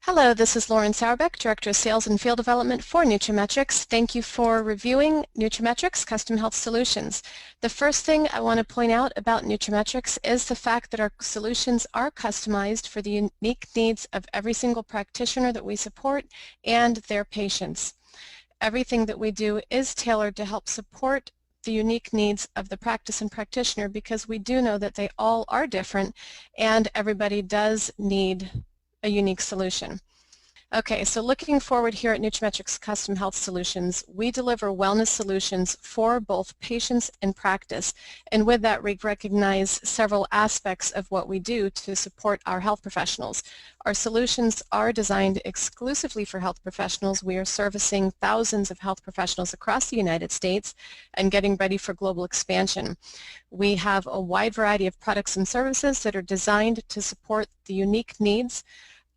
Hello, this is Lauren Sauerbeck, Director of Sales and Field Development for NutraMetrix. Thank you for reviewing NutraMetrix Custom Health Solutions. The first thing I want to point out about NutraMetrix is the fact that our solutions are customized for the unique needs of every single practitioner that we support and their patients. Everything that we do is tailored to help support the unique needs of the practice and practitioner, because we do know that they all are different and everybody does need a unique solution. Okay, so looking forward here at NutraMetrix Custom Health Solutions, we deliver wellness solutions for both patients and practice, and with that we recognize several aspects of what we do to support our health professionals. Our solutions are designed exclusively for health professionals. We are servicing thousands of health professionals across the United States and getting ready for global expansion. We have a wide variety of products and services that are designed to support the unique needs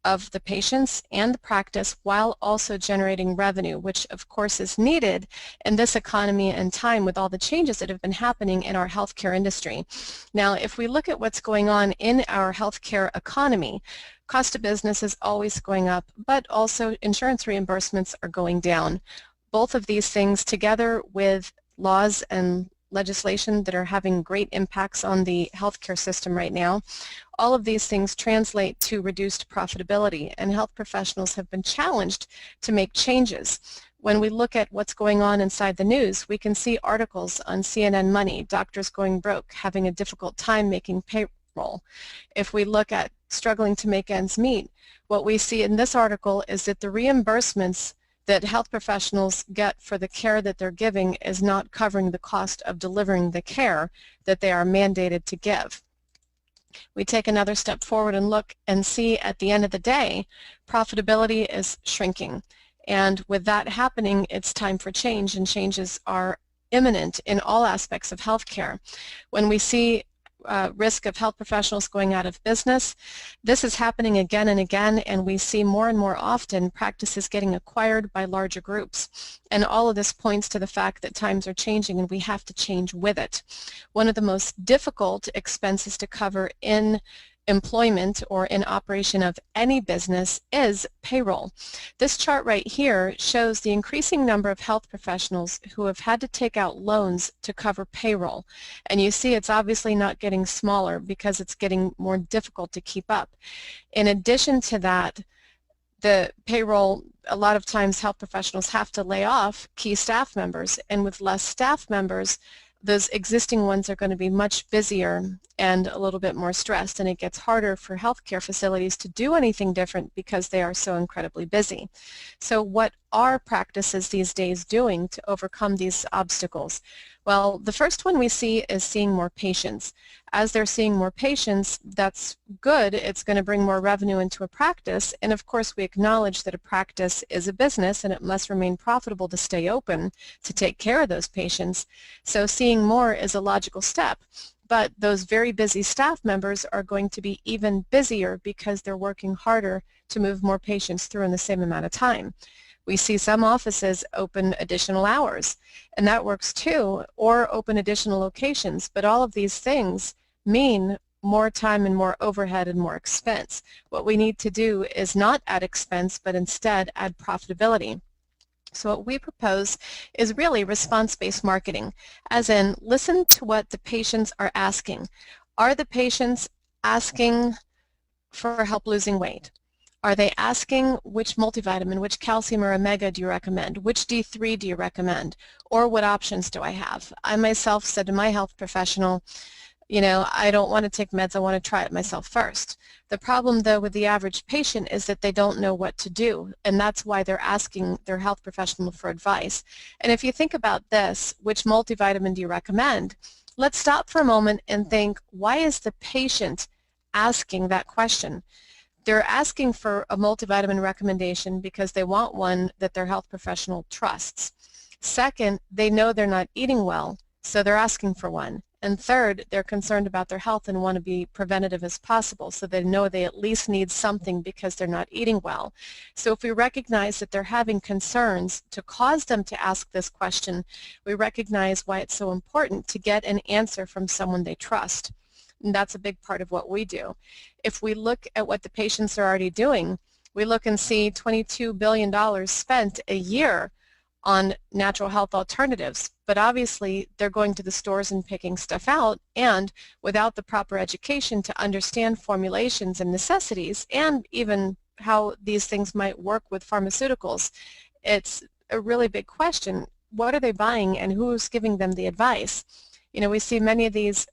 of the patients and the practice, while also generating revenue, which of course is needed in this economy and time with all the changes that have been happening in our healthcare industry. Now, if we look at what's going on in our healthcare economy, cost of business is always going up, but also insurance reimbursements are going down. Both of these things, together with laws and legislation that are having great impacts on the healthcare system right now, all of these things translate to reduced profitability, and health professionals have been challenged to make changes. When we look at what's going on inside the news, we can see articles on CNN Money, doctors going broke, having a difficult time making payroll. If we look at struggling to make ends meet, what we see in this article is that the reimbursements that health professionals get for the care that they're giving is not covering the cost of delivering the care that they are mandated to give. We take another step forward and look and see at the end of the day, profitability is shrinking. And with that happening, it's time for change, and changes are imminent in all aspects of healthcare. When we see risk of health professionals going out of business, this is happening again and again, and we see more and more often practices getting acquired by larger groups. And all of this points to the fact that times are changing and we have to change with it. One of the most difficult expenses to cover in employment or in operation of any business is payroll. This chart right here shows the increasing number of health professionals who have had to take out loans to cover payroll. And you see it's obviously not getting smaller because it's getting more difficult to keep up. In addition to that, the payroll, a lot of times health professionals have to lay off key staff members, and with less staff members, those existing ones are going to be much busier and a little bit more stressed, and it gets harder for healthcare facilities to do anything different because they are so incredibly busy. So what are practices these days doing to overcome these obstacles? Well, the first one we see is seeing more patients. As they're seeing more patients, that's good. It's going to bring more revenue into a practice, and of course we acknowledge that a practice is a business and it must remain profitable to stay open to take care of those patients. So seeing more is a logical step. But those very busy staff members are going to be even busier because they're working harder to move more patients through in the same amount of time. We see some offices open additional hours, and that works too, or open additional locations, but all of these things mean more time and more overhead and more expense. What we need to do is not add expense, but instead add profitability. So what we propose is really response-based marketing, as in listen to what the patients are asking. Are the patients asking for help losing weight? Are they asking which multivitamin, which calcium or omega do you recommend? Which D3 do you recommend? Or what options do I have? I myself said to my health professional, you know, I don't want to take meds, I want to try it myself first. The problem, though, with the average patient is that they don't know what to do, and that's why they're asking their health professional for advice. And if you think about this, which multivitamin do you recommend? Let's stop for a moment and think, why is the patient asking that question? They're asking for a multivitamin recommendation because they want one that their health professional trusts. Second, they know they're not eating well, so they're asking for one. And third, they're concerned about their health and want to be preventative as possible, so they know they at least need something because they're not eating well. So if we recognize that they're having concerns to cause them to ask this question, we recognize why it's so important to get an answer from someone they trust. And that's a big part of what we do. If we look at what the patients are already doing, We look and see $22 billion spent a year on natural health alternatives, but obviously they're going to the stores and picking stuff out, and without the proper education to understand formulations and necessities and even how these things might work with pharmaceuticals, it's a really big question. What are they buying and who's giving them the advice? You know, we see many of these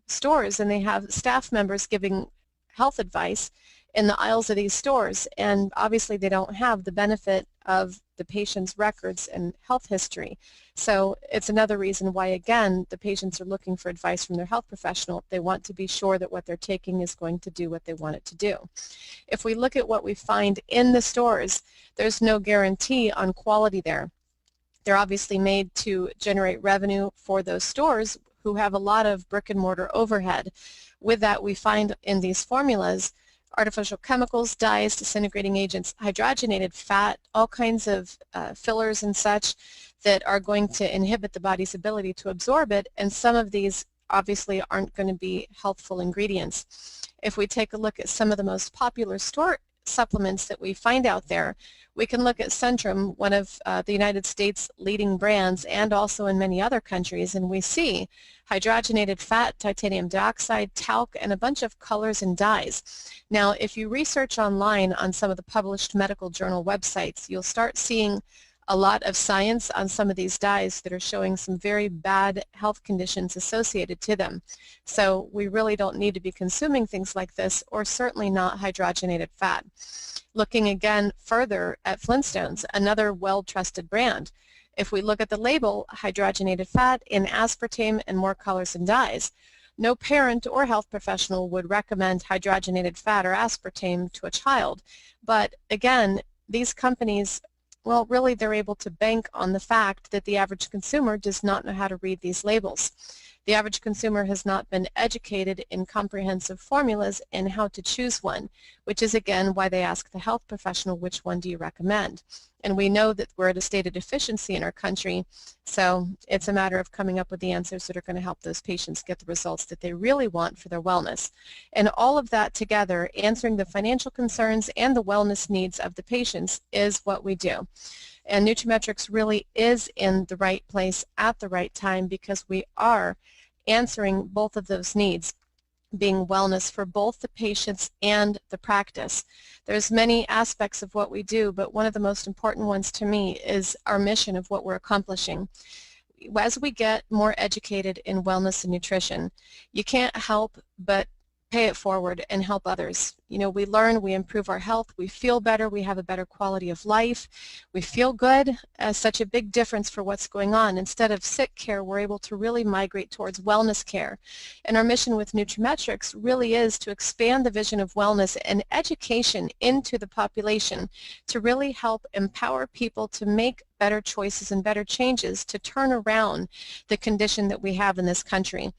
stores and they have staff members giving health advice in the aisles of these stores, and obviously they don't have the benefit of the patient's records and health history. So it's another reason why, again, the patients are looking for advice from their health professional. They want to be sure that what they're taking is going to do what they want it to do. If we look at what we find in the stores, there's no guarantee on quality there. They're obviously made to generate revenue for those stores who have a lot of brick and mortar overhead. With that, we find in these formulas artificial chemicals, dyes, disintegrating agents, hydrogenated fat, all kinds of fillers and such that are going to inhibit the body's ability to absorb it, and some of these obviously aren't going to be healthful ingredients. If we take a look at some of the most popular store supplements that we find out there, we can look at Centrum, one of the United States' leading brands, and also in many other countries, and we see hydrogenated fat, titanium dioxide, talc, and a bunch of colors and dyes. Now, if you research online on some of the published medical journal websites, you'll start seeing a lot of science on some of these dyes that are showing some very bad health conditions associated to them. So we really don't need to be consuming things like this, or certainly not hydrogenated fat. Looking again further at Flintstones, another well-trusted brand. If we look at the label, hydrogenated fat in aspartame and more colors and dyes, no parent or health professional would recommend hydrogenated fat or aspartame to a child. But again, these companies, well, really they're able to bank on the fact that the average consumer does not know how to read these labels. The average consumer has not been educated in comprehensive formulas and how to choose one, which is again why they ask the health professional, which one do you recommend? And we know that we're at a state of deficiency in our country, so it's a matter of coming up with the answers that are going to help those patients get the results that they really want for their wellness. And all of that together, answering the financial concerns and the wellness needs of the patients, is what we do. And NutraMetrix really is in the right place at the right time, because we are answering both of those needs, being wellness for both the patients and the practice. There's many aspects of what we do, but one of the most important ones to me is our mission of what we're accomplishing. As we get more educated in wellness and nutrition, you can't help but pay it forward and help others. You know, we learn, we improve our health, we feel better, we have a better quality of life, we feel good. Such a big difference for what's going on. Instead of sick care, we're able to really migrate towards wellness care. And our mission with NutraMetrix really is to expand the vision of wellness and education into the population to really help empower people to make better choices and better changes to turn around the condition that we have in this country.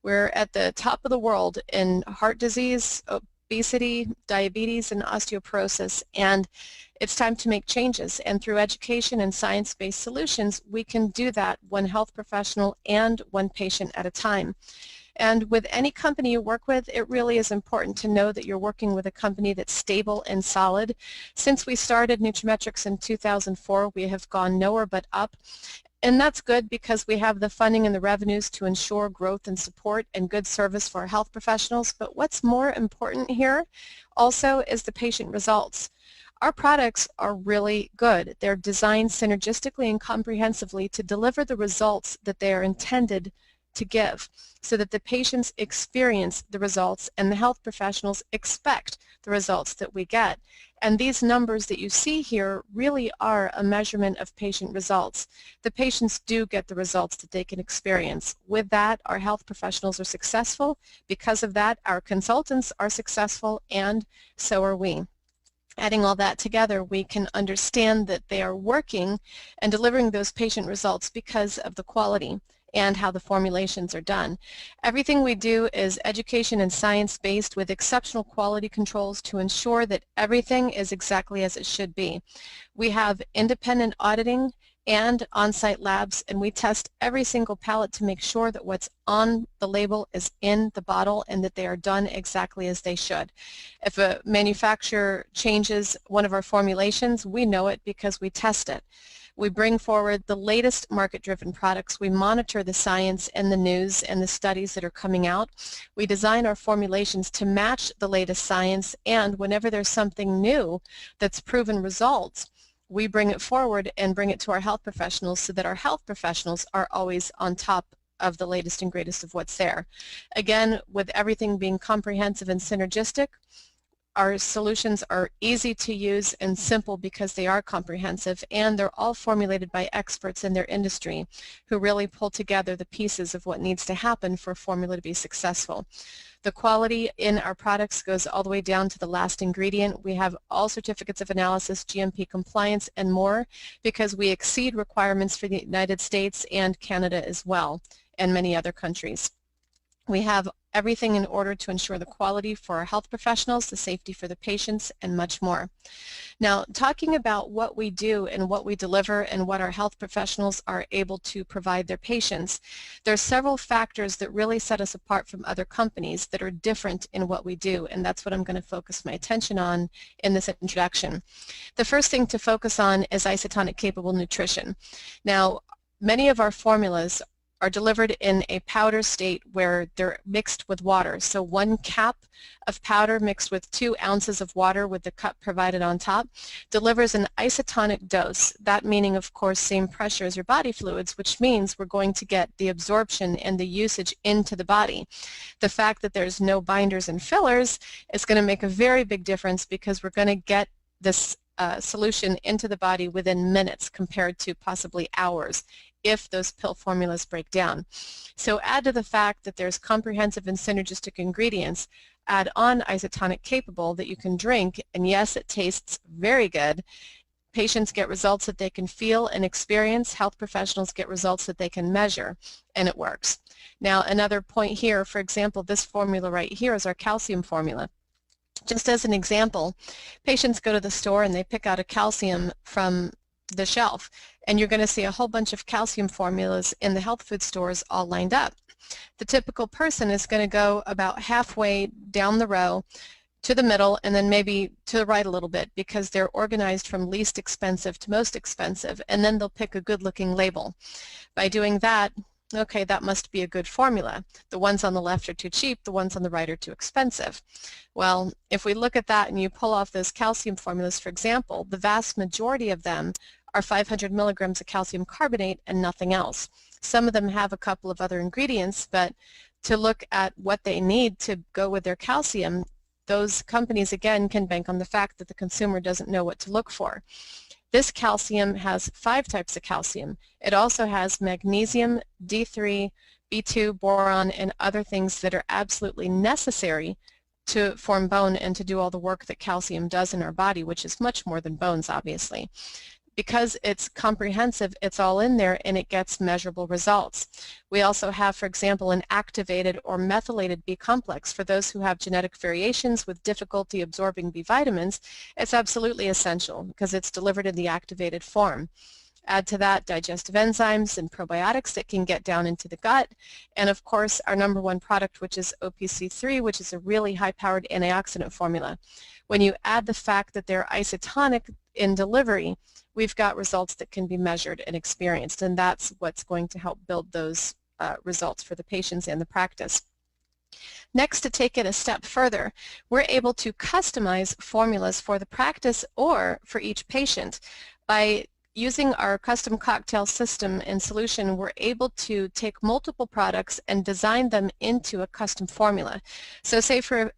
We're at the top of the world in heart disease, obesity, diabetes, and osteoporosis, and it's time to make changes. And through education and science-based solutions, we can do that one health professional and one patient at a time. And with any company you work with, it really is important to know that you're working with a company that's stable and solid. Since we started NutraMetrix in 2004, we have gone nowhere but up. And that's good because we have the funding and the revenues to ensure growth and support and good service for our health professionals. But what's more important here also is the patient results. Our products are really good. They're designed synergistically and comprehensively to deliver the results that they are intended to give, so that the patients experience the results and the health professionals expect the results that we get. And these numbers that you see here really are a measurement of patient results. The patients do get the results that they can experience. With that, our health professionals are successful. Because of that, our consultants are successful, and so are we. Adding all that together, we can understand that they are working and delivering those patient results because of the quality and how the formulations are done. Everything we do is education and science-based with exceptional quality controls to ensure that everything is exactly as it should be. We have independent auditing and on-site labs, and we test every single pallet to make sure that what's on the label is in the bottle and that they are done exactly as they should. If a manufacturer changes one of our formulations, we know it because we test it. We bring forward the latest market-driven products. We monitor the science and the news and the studies that are coming out. We design our formulations to match the latest science, and whenever there's something new that's proven results, we bring it forward and bring it to our health professionals so that our health professionals are always on top of the latest and greatest of what's there. Again, with everything being comprehensive and synergistic, our solutions are easy to use and simple because they are comprehensive, and they're all formulated by experts in their industry who really pull together the pieces of what needs to happen for a formula to be successful. The quality in our products goes all the way down to the last ingredient. We have all certificates of analysis, GMP compliance, and more because we exceed requirements for the United States and Canada as well, and many other countries. We have everything in order to ensure the quality for our health professionals, the safety for the patients, and much more. Now, talking about what we do and what we deliver and what our health professionals are able to provide their patients, there are several factors that really set us apart from other companies that are different in what we do, and that's what I'm going to focus my attention on in this introduction. The first thing to focus on is isotonic-capable nutrition. Now, many of our formulas are delivered in a powder state where they're mixed with water. So 1 cap of powder mixed with 2 ounces of water with the cup provided on top delivers an isotonic dose. That meaning, of course, same pressure as your body fluids, which means we're going to get the absorption and the usage into the body. The fact that there's no binders and fillers is going to make a very big difference because we're going to get this solution into the body within minutes compared to possibly hours if those pill formulas break down. So add to the fact that there's comprehensive and synergistic ingredients, add on isotonic capable that you can drink, and yes, it tastes very good. Patients get results that they can feel and experience. Health professionals get results that they can measure, and it works. Now, another point here, for example, this formula right here is our calcium formula. Just as an example, patients go to the store and they pick out a calcium from the shelf, and you're going to see a whole bunch of calcium formulas in the health food stores all lined up. The typical person is going to go about halfway down the row to the middle and then maybe to the right a little bit because they're organized from least expensive to most expensive, and then they'll pick a good-looking label. By doing that, okay, that must be a good formula. The ones on the left are too cheap, the ones on the right are too expensive. Well, if we look at that and you pull off those calcium formulas, for example, the vast majority of them are 500 milligrams of calcium carbonate and nothing else. Some of them have a couple of other ingredients, but to look at what they need to go with their calcium, those companies, again, can bank on the fact that the consumer doesn't know what to look for. This calcium has 5 types of calcium. It also has magnesium, D3, B2, boron, and other things that are absolutely necessary to form bone and to do all the work that calcium does in our body, which is much more than bones, obviously. Because it's comprehensive, it's all in there and it gets measurable results. We also have, for example, an activated or methylated B complex. For those who have genetic variations with difficulty absorbing B vitamins, it's absolutely essential because it's delivered in the activated form. Add to that digestive enzymes and probiotics that can get down into the gut, and of course our number one product, which is OPC3, which is a really high-powered antioxidant formula. When you add the fact that they're isotonic in delivery, we've got results that can be measured and experienced, and that's what's going to help build those results for the patients and the practice. Next, to take it a step further, we're able to customize formulas for the practice or for each patient. By using our custom cocktail system and solution, we're able to take multiple products and design them into a custom formula. So say, for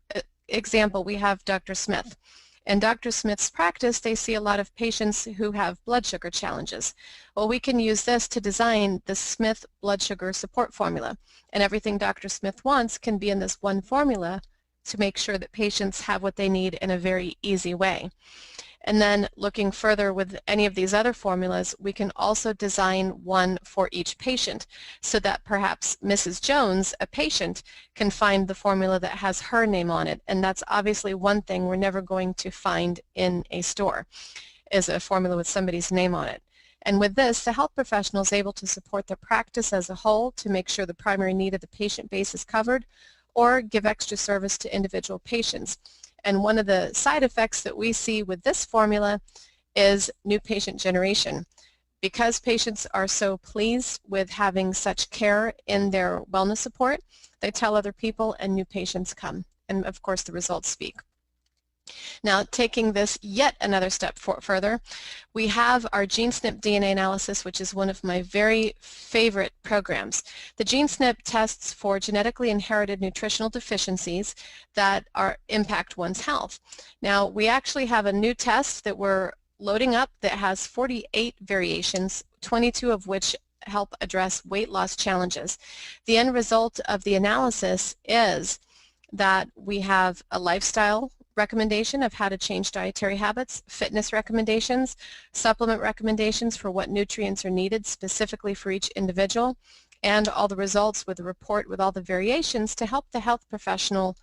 example, we have Dr. Smith. In Dr. Smith's practice, they see a lot of patients who have blood sugar challenges. Well, we can use this to design the Smith blood sugar support formula, and everything Dr. Smith wants can be in this one formula to make sure that patients have what they need in a very easy way. And then looking further with any of these other formulas, we can also design one for each patient so that perhaps Mrs. Jones, a patient, can find the formula that has her name on it. And that's obviously one thing we're never going to find in a store, is a formula with somebody's name on it. And with this, the health professional is able to support the practice as a whole to make sure the primary need of the patient base is covered, or give extra service to individual patients. And one of the side effects that we see with this formula is new patient generation. Because patients are so pleased with having such care in their wellness support, they tell other people and new patients come. And of course the results speak. Now, taking this yet another step further, we have our GeneSNP DNA analysis, which is one of my very favorite programs. The GeneSNP tests for genetically inherited nutritional deficiencies that impact one's health. Now, we actually have a new test that we're loading up that has 48 variations, 22 of which help address weight loss challenges. The end result of the analysis is that we have a lifestyle recommendation of how to change dietary habits, fitness recommendations, supplement recommendations for what nutrients are needed specifically for each individual, and all the results with a report with all the variations to help the health professional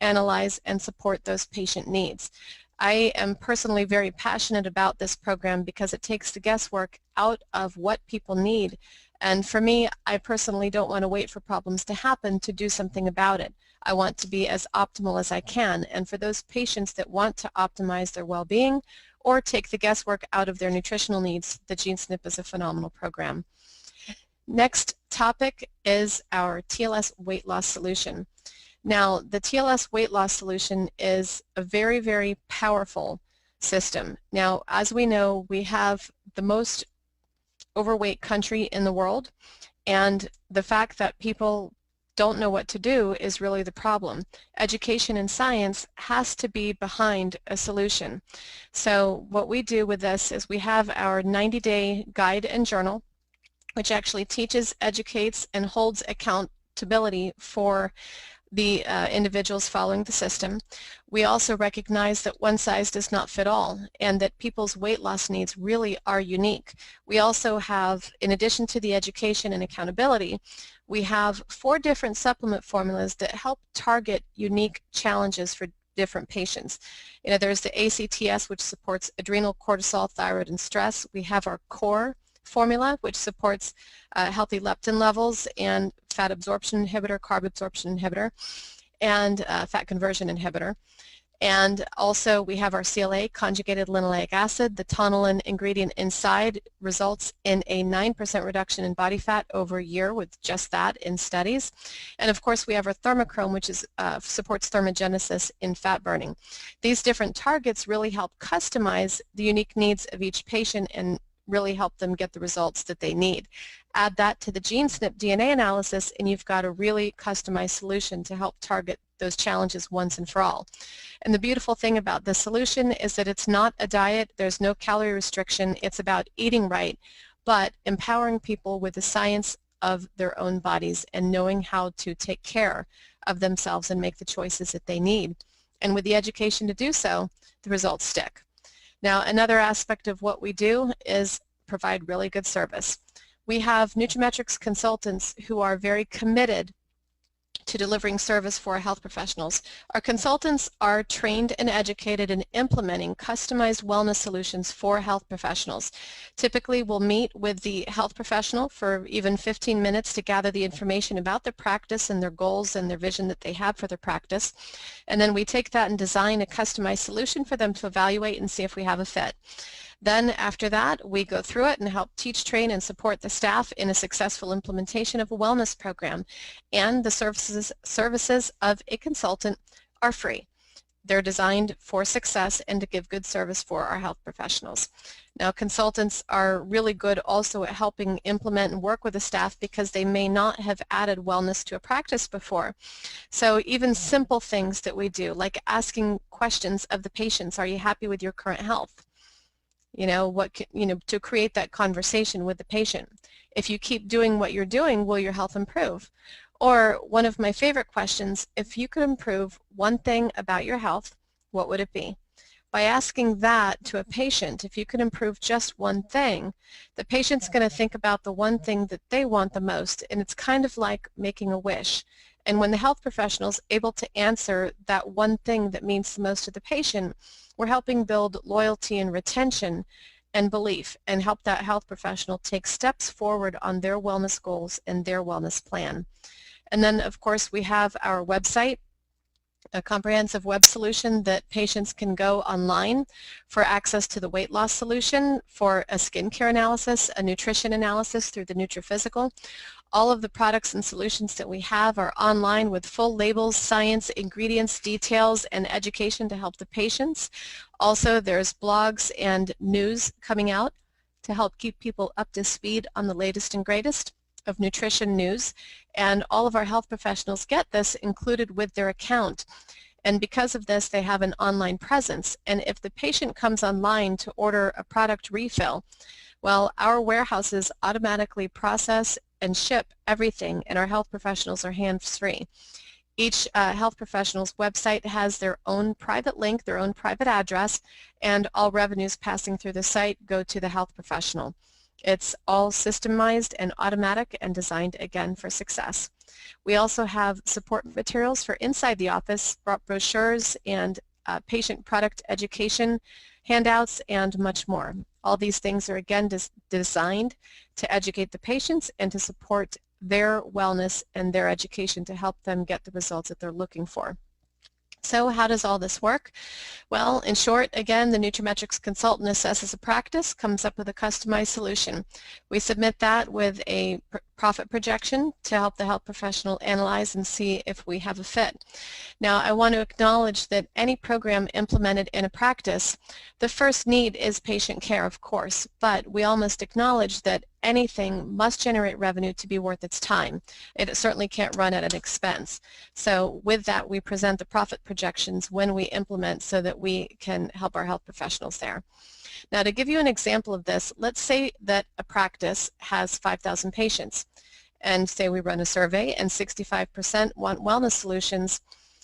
analyze and support those patient needs. I am personally very passionate about this program because it takes the guesswork out of what people need. And for me, I personally don't want to wait for problems to happen to do something about it. I want to be as optimal as I can. And for those patients that want to optimize their well-being or take the guesswork out of their nutritional needs, the GeneSNP is a phenomenal program. Next topic is our TLS weight loss solution. Now, the TLS weight loss solution is a very, very powerful system. Now, as we know, we have the most overweight country in the world, and the fact that people don't know what to do is really the problem. Education and science has to be behind a solution. So what we do with this is we have our 90-day guide and journal, which actually teaches, educates, and holds accountability for the individuals following the system. We also recognize that one size does not fit all and that people's weight loss needs really are unique. We also have, in addition to the education and accountability, we have 4 different supplement formulas that help target unique challenges for different patients. You know, there's the ACTS, which supports adrenal, cortisol, thyroid, and stress. We have our core formula, which supports healthy leptin levels and fat absorption inhibitor, carb absorption inhibitor, and fat conversion inhibitor. And also we have our CLA, conjugated linoleic acid. The tonillin ingredient inside results in a 9% reduction in body fat over a year with just that in studies. And of course we have our thermochrome, which is, supports thermogenesis in fat burning. These different targets really help customize the unique needs of each patient and really help them get the results that they need. Add that to the GeneSNP DNA analysis and you've got a really customized solution to help target those challenges once and for all. And the beautiful thing about this solution is that it's not a diet, there's no calorie restriction, it's about eating right, but empowering people with the science of their own bodies and knowing how to take care of themselves and make the choices that they need. And with the education to do so, the results stick. Now, another aspect of what we do is provide really good service. We have NutraMetrix Consultants who are very committed to delivering service for our health professionals. Our consultants are trained and educated in implementing customized wellness solutions for health professionals. Typically, we'll meet with the health professional for even 15 minutes to gather the information about their practice and their goals and their vision that they have for their practice. And then we take that and design a customized solution for them to evaluate and see if we have a fit. Then after that, we go through it and help teach, train, and support the staff in a successful implementation of a wellness program. And the services of a consultant are free. They're designed for success and to give good service for our health professionals. Now, consultants are really good also at helping implement and work with the staff because they may not have added wellness to a practice before. So even simple things that we do, like asking questions of the patients, are you happy with your current health? You know, to create that conversation with the patient. If you keep doing what you're doing, will your health improve? Or one of my favorite questions, if you could improve one thing about your health, what would it be? By asking that to a patient, if you could improve just one thing, the patient's going to think about the one thing that they want the most, and it's kind of like making a wish. And when the health professional is able to answer that one thing that means the most to the patient, we're helping build loyalty and retention and belief and help that health professional take steps forward on their wellness goals and their wellness plan. And then, of course, we have our website, a comprehensive web solution that patients can go online for access to the weight loss solution, for a skincare analysis, a nutrition analysis through the NutraPhysical. All of the products and solutions that we have are online with full labels, science, ingredients, details, and education to help the patients. Also, there's blogs and news coming out to help keep people up to speed on the latest and greatest of nutrition news, and all of our health professionals get this included with their account. And because of this, they have an online presence. And if the patient comes online to order a product refill, well, our warehouses automatically process and ship everything, and our health professionals are hands-free. Each health professional's website has their own private link, their own private address, and all revenues passing through the site go to the health professional. It's all systemized and automatic and designed, again, for success. We also have support materials for inside the office, brochures and patient product education handouts, and much more. All these things are, again, designed to educate the patients and to support their wellness and their education to help them get the results that they're looking for. So how does all this work? Well, in short, again, the NutraMetrix consultant assesses a practice, comes up with a customized solution. We submit that with a profit projection to help the health professional analyze and see if we have a fit. Now, I want to acknowledge that any program implemented in a practice, the first need is patient care, of course, but we all must acknowledge that anything must generate revenue to be worth its time. It certainly can't run at an expense. So with that, we present the profit projections when we implement so that we can help our health professionals there. Now, to give you an example of this, let's say that a practice has 5,000 patients, and say we run a survey and 65% want wellness solutions,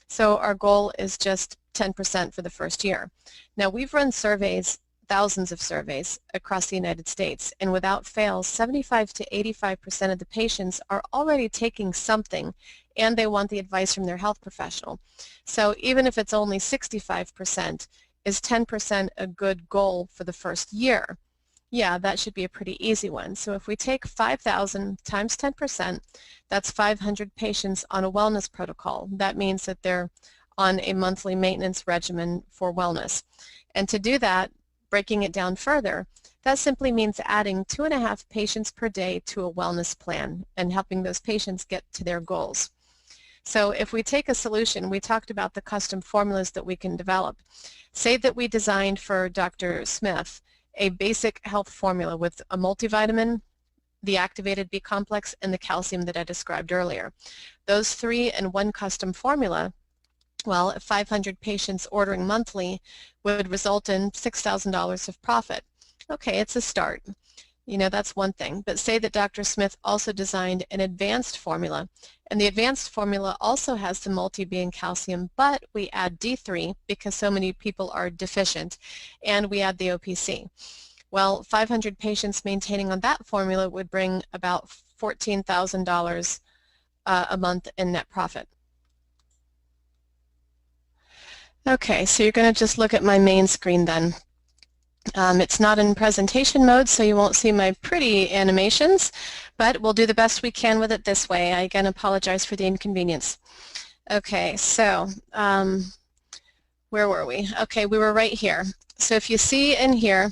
so our goal is just 10% for the first year. Now, we've run surveys, thousands of surveys across the United States, and without fail, 75 to 85% of the patients are already taking something, and they want the advice from their health professional. So even if it's only 65%, is 10% a good goal for the first year? Yeah, that should be a pretty easy one. So if we take 5,000 times 10%, that's 500 patients on a wellness protocol. That means that they're on a monthly maintenance regimen for wellness. And to do that, breaking it down further, that simply means adding 2.5 patients per day to a wellness plan and helping those patients get to their goals. So if we take a solution, we talked about the custom formulas that we can develop. Say that we designed for Dr. Smith a basic health formula with a multivitamin, the activated B complex, and the calcium that I described earlier. Those three in one custom formula, well, if 500 patients ordering monthly would result in $6,000 of profit. Okay, it's a start. You know, that's one thing. But say that Dr. Smith also designed an advanced formula, and the advanced formula also has the multi-B and calcium, but we add D3 because so many people are deficient, and we add the OPC. Well, 500 patients maintaining on that formula would bring about $14,000 a month in net profit. Okay, so you're going to just look at my main screen then. It's not in presentation mode, so you won't see my pretty animations, but we'll do the best we can with it this way. I again apologize for the inconvenience. Okay, so where were we? Okay, we were right here. So if you see in here,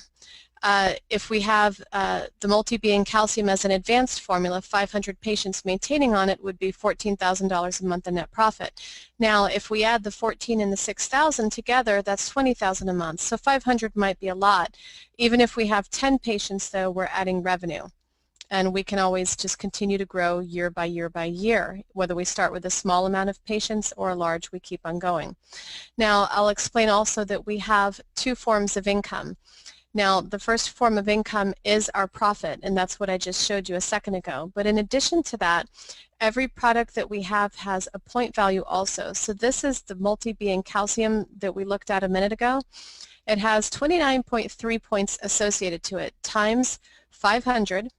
if we have the multi-B and calcium as an advanced formula, 500 patients maintaining on it would be $14,000 a month in net profit. Now, if we add the 14 and the 6,000 together, that's $20,000 a month. So 500 might be a lot. Even if we have 10 patients, though, we're adding revenue. And we can always just continue to grow year by year by year. Whether we start with a small amount of patients or a large, we keep on going. Now, I'll explain also that we have two forms of income. Now, the first form of income is our profit, and that's what I just showed you a second ago. But in addition to that, every product that we have has a point value also. So this is the multi-B and calcium that we looked at a minute ago. It has 29.3 points associated to it times 500.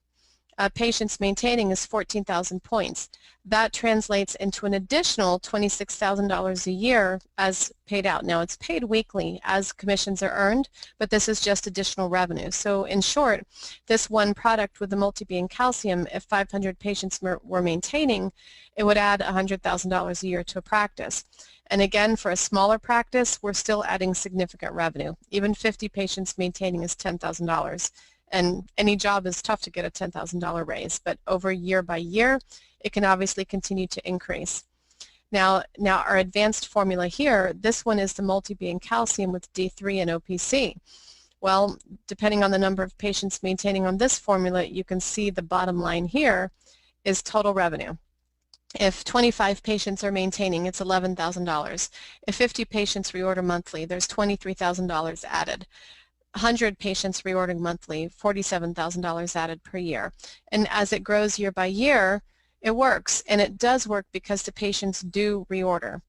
patients maintaining is 14,000 points. That translates into an additional $26,000 a year as paid out. Now it's paid weekly as commissions are earned, but this is just additional revenue. So in short, this one product with the multi-being calcium, if 500 patients were maintaining, it would add $100,000 a year to a practice. And again, for a smaller practice, we're still adding significant revenue. Even 50 patients maintaining is $10,000. And any job is tough to get a $10,000 raise, but over year by year, it can obviously continue to increase. Now our advanced formula here, this one is the multi-being calcium with D3 and OPC. Well, depending on the number of patients maintaining on this formula, you can see the bottom line here is total revenue. If 25 patients are maintaining, it's $11,000. If 50 patients reorder monthly, there's $23,000 added. 100 patients reordering monthly, $47,000 added per year. And as it grows year by year, it works, and it does work because the patients do reorder.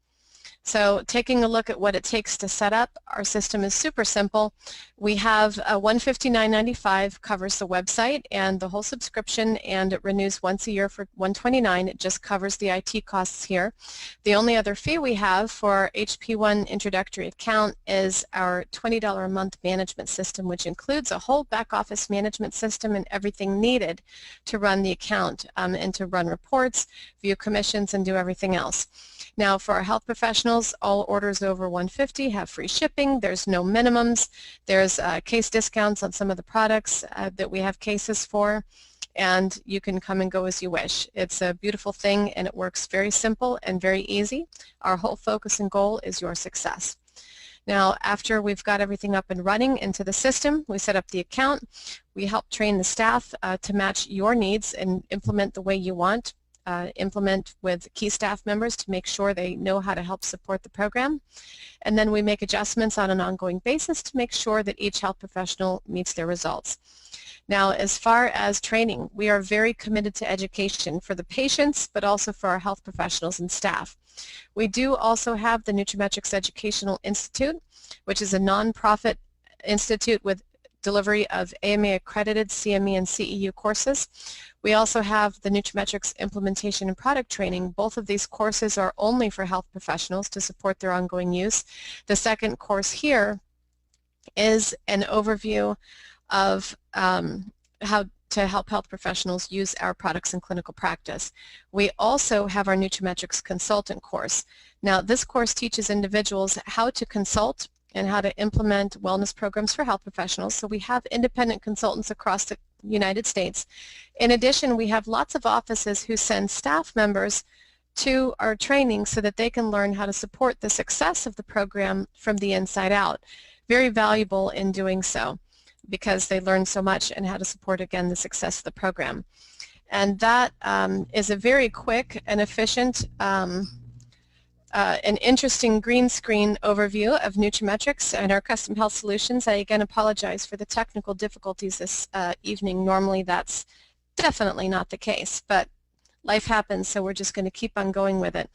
So taking a look at what it takes to set up, our system is super simple. We have a $159.95 covers the website and the whole subscription, and it renews once a year for $129. It just covers the IT costs here. The only other fee we have for our HP1 introductory account is our $20 a month management system, which includes a whole back office management system and everything needed to run the account and to run reports, view commissions, and do everything else. Now for our health professionals, all orders over $150 have free shipping. There's no minimums. There's case discounts on some of the products that we have cases for, and you can come and go as you wish. It's a beautiful thing, and it works very simple and very easy. Our whole focus and goal is your success. Now, after we've got everything up and running into the system, we set up the account. We help train the staff to match your needs and implement the way you want. Implement with key staff members to make sure they know how to help support the program. And then we make adjustments on an ongoing basis to make sure that each health professional meets their results. Now, as far as training, we are very committed to education for the patients, but also for our health professionals and staff. We do also have the NutraMetrix Educational Institute, which is a nonprofit institute with delivery of AMA-accredited CME and CEU courses. We also have the NutraMetrix Implementation and Product Training. Both of these courses are only for health professionals to support their ongoing use. The second course here is an overview of how to help health professionals use our products in clinical practice. We also have our NutraMetrix Consultant course. Now, this course teaches individuals how to consult and how to implement wellness programs for health professionals. So we have independent consultants across the United States. In addition, we have lots of offices who send staff members to our training so that they can learn how to support the success of the program from the inside out. Very valuable in doing so because they learn so much and how to support, again, the success of the program. And that is a very quick and efficient an interesting green screen overview of NutraMetrix and our custom health solutions. I again apologize for the technical difficulties this evening. Normally that's definitely not the case, but life happens, so we're just going to keep on going with it.